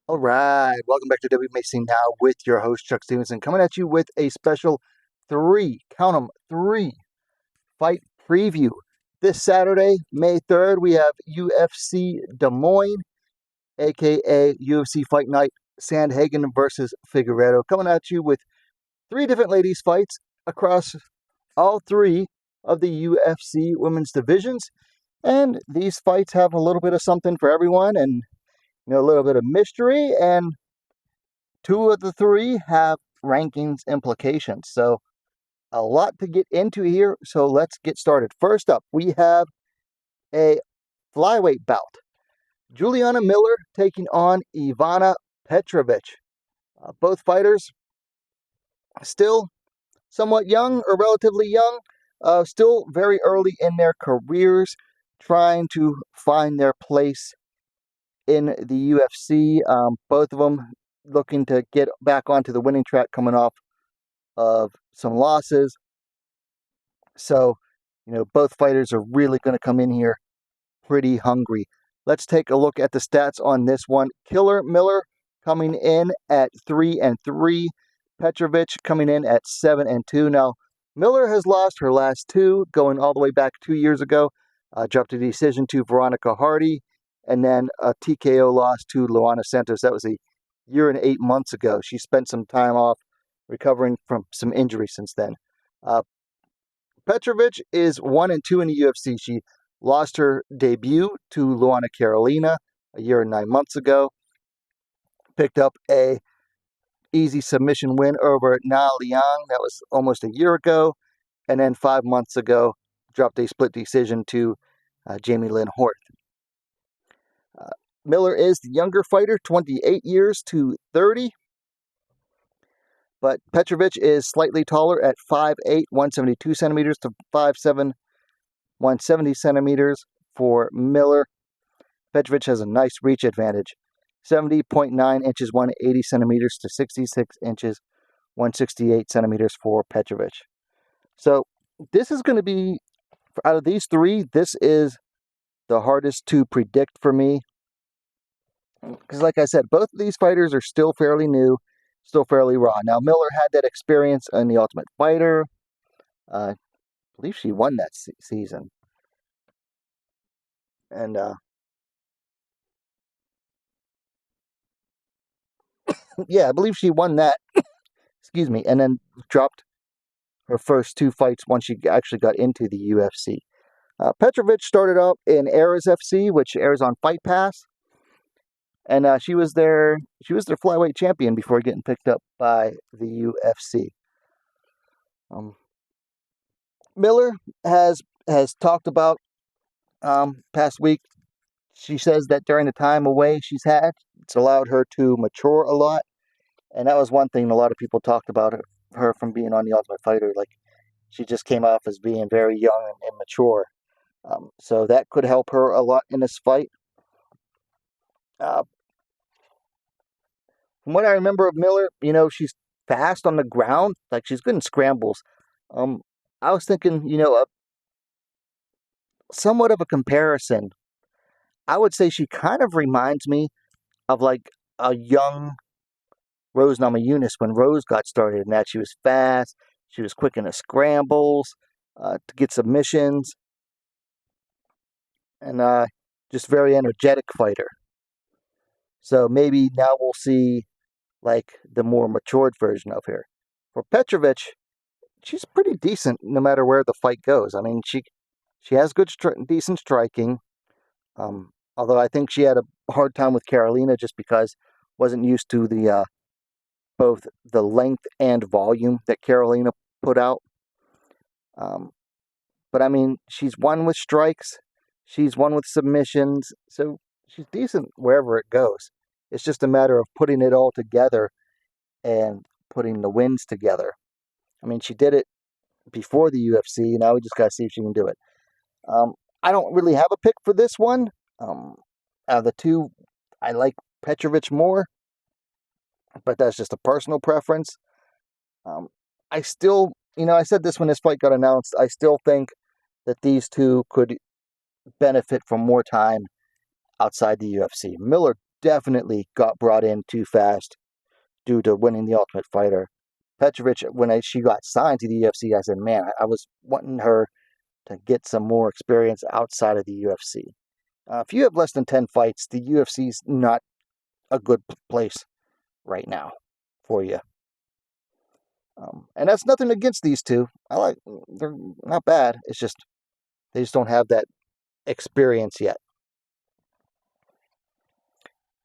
All right, welcome back to WMAC Now with your host Chuck Stevenson, coming at you with a special count 'em, three fight preview. This Saturday, May 3rd, we have UFC Des Moines, aka UFC Fight Night, Sandhagen versus Figueredo, coming at you with three different ladies fights across all three of the UFC women's divisions. And these fights have a little bit of something for everyone, and a little bit of mystery, and two of the three have rankings implications. So a lot to get into here. So let's get started. First up, we have a flyweight bout. Juliana Miller taking on Ivana Petrovic. Both fighters still somewhat young or relatively young, still very early in their careers, trying to find their place in the UFC. Both of them looking to get back onto the winning track, coming off of some losses. So, both fighters are really going to come in here pretty hungry. Let's take a look at the stats on this one. Killer Miller coming in at 3-3. Petrovic coming in at 7-2. Now, Miller has lost her last two, going all the way back 2 years ago. Dropped a decision to Veronica Hardy, and then a TKO loss to Luana Santos. That was a year and 8 months ago. She spent some time off recovering from some injury since then. Petrovic is 1-2 in the UFC. She lost her debut to Luana Carolina a year and 9 months ago. Picked up a easy submission win over Na Liang. That was almost a year ago. And then 5 months ago, dropped a split decision to Jamie Lynn Horth. Miller is the younger fighter, 28 years to 30. But Petrovic is slightly taller at 5'8", 172 centimeters to 5'7", 170 centimeters for Miller. Petrovic has a nice reach advantage. 70.9 inches, 180 centimeters to 66 inches, 168 centimeters for Petrovic. So this is going to be, out of these three, this is the hardest to predict for me. Because like I said, both of these fighters are still fairly new, still fairly raw. Now, Miller had that experience in The Ultimate Fighter. I believe she won that season. And yeah, I believe she won that. Excuse me. And then dropped her first two fights once she actually got into the UFC. Petrovic started out in Ares FC, which airs on Fight Pass. And she was their flyweight champion before getting picked up by the UFC. Miller has talked about past week. She says that during the time away she's had, it's allowed her to mature a lot, and that was one thing a lot of people talked about her from being on The Ultimate Fighter. Like, she just came off as being very young and immature. So that could help her a lot in this fight. From what I remember of Miller, she's fast on the ground. Like, she's good in scrambles. I was thinking, somewhat of a comparison. I would say she kind of reminds me of like a young Rose Namajunas when Rose got started, and that she was fast, she was quick in the scrambles to get submissions, and just very energetic fighter. So maybe now we'll see like the more matured version of her. For Petrovic, she's pretty decent no matter where the fight goes. I mean, she has good, decent striking. Although I think she had a hard time with Carolina just because wasn't used to the both the length and volume that Carolina put out. But I mean, she's won with strikes, she's won with submissions, so she's decent wherever it goes. It's just a matter of putting it all together and putting the wins together. I mean, she did it before the UFC. Now we just got to see if she can do it. I don't really have a pick for this one. Out of the two, I like Petrovic more, but that's just a personal preference. I still, I said this when this fight got announced, I still think that these two could benefit from more time outside the UFC. Miller definitely got brought in too fast due to winning the Ultimate Fighter. Petrovic, when she got signed to the UFC, I said, man, I was wanting her to get some more experience outside of the UFC. If you have less than 10 fights, the UFC is not a good place right now for you. And that's nothing against these two. They're not bad. It's just they just don't have that experience yet.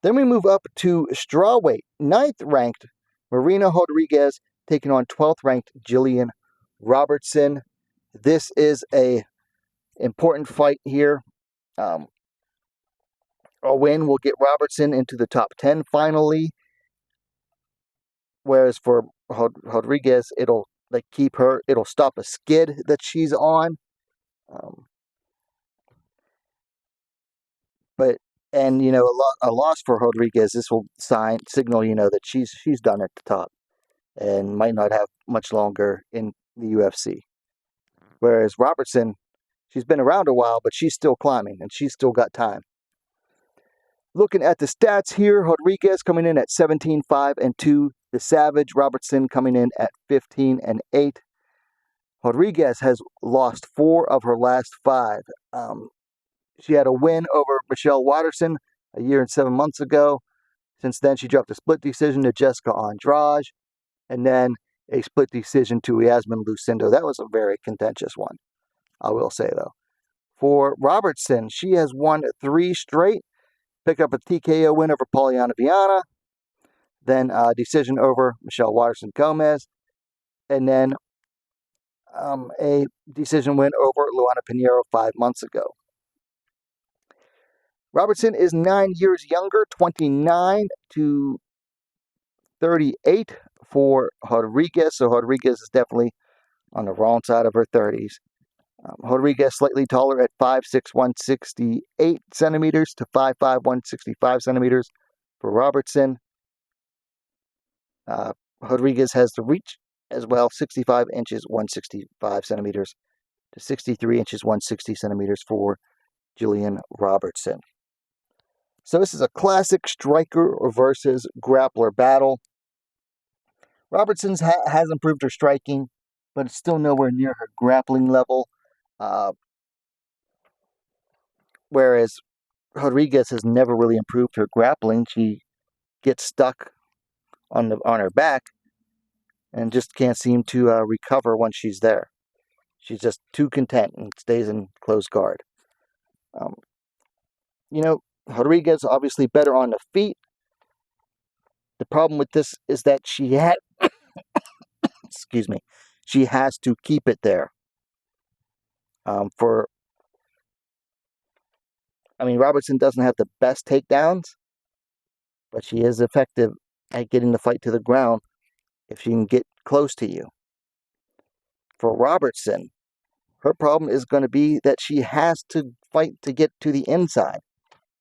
Then we move up to Strawweight. 9th ranked Marina Rodriguez taking on 12th ranked Gillian Robertson. This is a important fight here. A win will get Robertson into the top 10 finally. Whereas for Rodriguez, it'll keep her. It'll stop a skid that she's on. And a loss for Rodriguez, this will signal that she's done at the top and might not have much longer in the UFC. Whereas Robertson, she's been around a while, but she's still climbing and she's still got time. Looking at the stats here, Rodriguez coming in at 17-5-2. The Savage Robertson coming in at 15-8. Rodriguez has lost 4 of her last 5. She had a win over Michelle Watterson a year and 7 months ago. Since then, she dropped a split decision to Jessica Andrade, and then a split decision to Yasmin Lucindo. That was a very contentious one, I will say, though. For Robertson, she has won 3 straight. Picked up a TKO win over Yana, then a decision over Michelle Watterson Gomez, and then a decision win over Luana Pinheiro 5 months ago. Robertson is 9 years younger, 29 to 38 for Rodriguez. So Rodriguez is definitely on the wrong side of her 30s. Rodriguez slightly taller at 5'6", 168 centimeters to 5'5", 165 centimeters for Robertson. Rodriguez has the reach as well, 65 inches, 165 centimeters to 63 inches, 160 centimeters for Gillian Robertson. So this is a classic striker versus grappler battle. Robertson has improved her striking, but it's still nowhere near her grappling level. Whereas Rodriguez has never really improved her grappling. She gets stuck on her back and just can't seem to recover once she's there. She's just too content and stays in close guard. Rodriguez obviously better on the feet. The problem with this is that she has to keep it there. Robertson doesn't have the best takedowns, but she is effective at getting the fight to the ground if she can get close to you. For Robertson, her problem is going to be that she has to fight to get to the inside.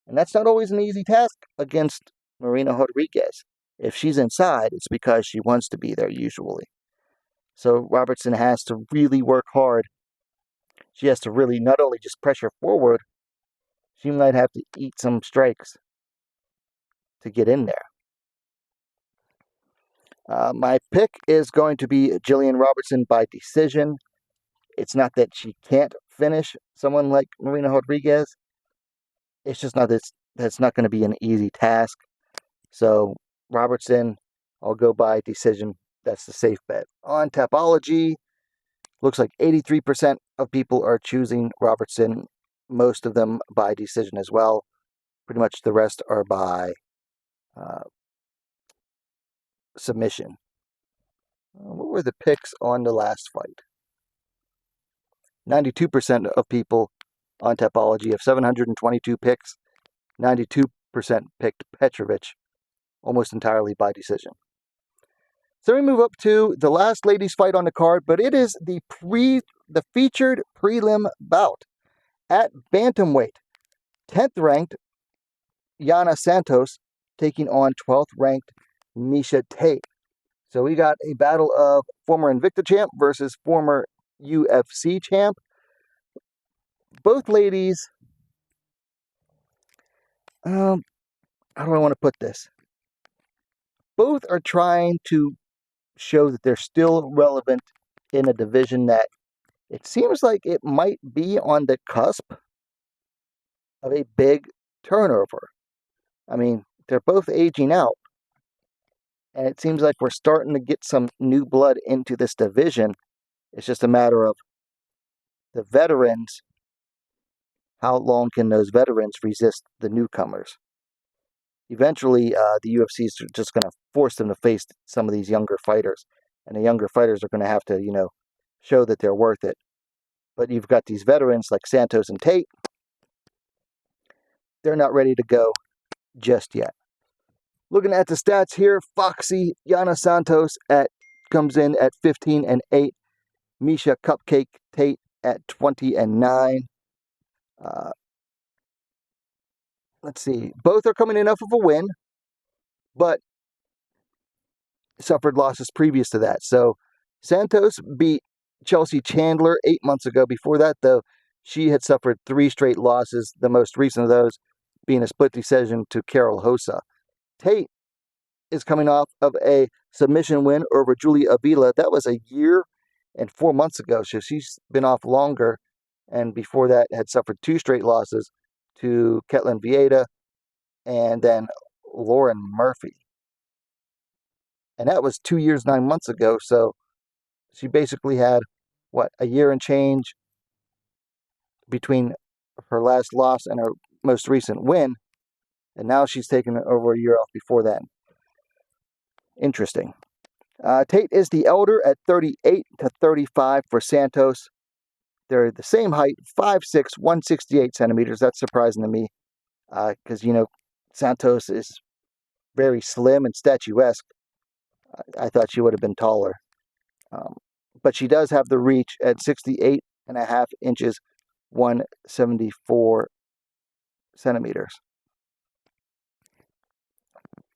And that's not always an easy task against Marina Rodriguez. If she's inside, it's because she wants to be there usually. So Robertson has to really work hard. She has to really not only just pressure forward, she might have to eat some strikes to get in there. My pick is going to be Gillian Robertson by decision. It's not that she can't finish someone like Marina Rodriguez. It's just that's not going to be an easy task. So Robertson, I'll go by decision. That's the safe bet. On Tapology, looks like 83% of people are choosing Robertson. Most of them by decision as well. Pretty much the rest are by submission. What were the picks on the last fight? 92% of people on Tapology of 722 picks, 92% picked Petrovic, almost entirely by decision. So we move up to the last ladies' fight on the card, but it is the featured prelim bout at Bantamweight. 10th ranked Yana Santos taking on 12th ranked Miesha Tate. So we got a battle of former Invicta champ versus former UFC champ. Both ladies, how do I want to put this? Both are trying to show that they're still relevant in a division that it seems like it might be on the cusp of a big turnover. I mean, they're both aging out, and it seems like we're starting to get some new blood into this division. It's just a matter of the veterans. How long can those veterans resist the newcomers? Eventually, the UFC is just going to force them to face some of these younger fighters, and the younger fighters are going to have to, show that they're worth it. But you've got these veterans like Santos and Tate. They're not ready to go just yet. Looking at the stats here, Foxy Yana Santos comes in at 15-8. Miesha Cupcake Tate at 20-9. Let's see. Both are coming in off of a win, but suffered losses previous to that. So Santos beat Chelsea Chandler 8 months ago. Before that, though, she had suffered 3 straight losses, the most recent of those being a split decision to Carol Hosa. Tate is coming off of a submission win over Julia Avila. That was a year and 4 months ago, so she's been off longer, and before that had suffered 2 straight losses to Ketlin Vieta and then Lauren Murphy. And that was 2 years, 9 months ago, so she basically had, a year and change between her last loss and her most recent win, and now she's taken over a year off before that. Interesting. Tate is the elder at 38-35 for Santos. They're the same height, 5'6", 168 centimeters. That's surprising to me because, Santos is very slim and statuesque. I thought she would have been taller. But she does have the reach at 68.5 inches, 174 centimeters.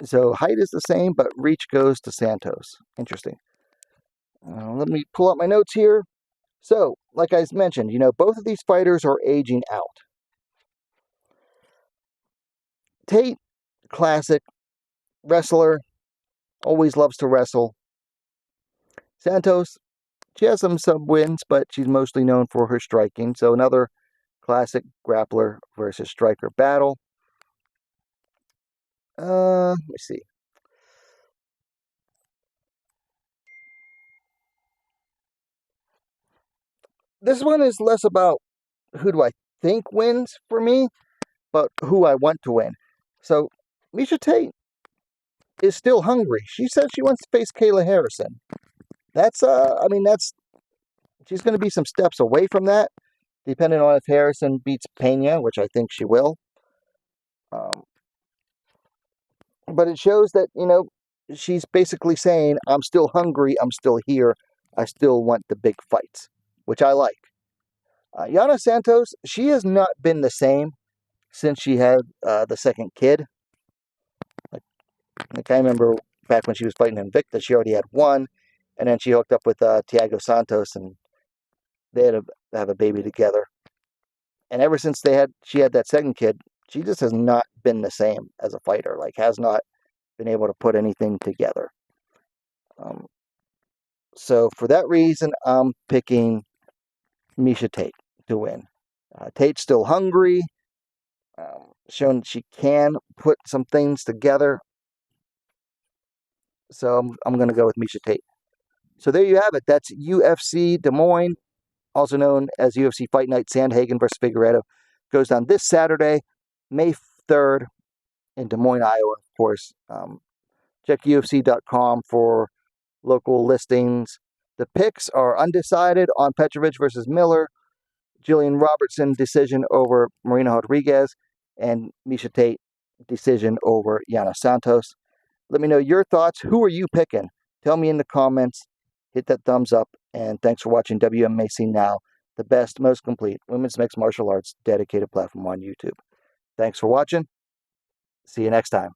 So height is the same, but reach goes to Santos. Interesting. Let me pull out my notes here. So, like I mentioned, both of these fighters are aging out. Tate, classic wrestler, always loves to wrestle. Santos, she has some sub-wins, but she's mostly known for her striking. So another classic grappler versus striker battle. Let me see. This one is less about who do I think wins for me, but who I want to win. So Miesha Tate is still hungry. She said she wants to face Kayla Harrison. She's going to be some steps away from that, depending on if Harrison beats Pena, which I think she will. But it shows that, she's basically saying, I'm still hungry, I'm still here, I still want the big fights, which I like. Yana Santos, she has not been the same since she had the second kid. Like I remember back when she was fighting Invicta, she already had one, and then she hooked up with Thiago Santos, and they had to have a baby together. And ever since she had that second kid, she just has not been the same as a fighter. Has not been able to put anything together. So for that reason, I'm picking Miesha Tate to win. Tate's still hungry, shown that she can put some things together. So I'm going to go with Miesha Tate. So there you have it. That's UFC Des Moines, also known as UFC Fight Night Sandhagen versus Figueiredo. Goes down this Saturday, May 3rd, in Des Moines, Iowa, of course. Check UFC.com for local listings. The picks are undecided on Petrovic versus Miller, Gillian Robertson decision over Marina Rodriguez, and Miesha Tate decision over Yana Santos. Let me know your thoughts. Who are you picking? Tell me in the comments. Hit that thumbs up, and thanks for watching WMMA Now, the best, most complete women's mixed martial arts dedicated platform on YouTube. Thanks for watching. See you next time.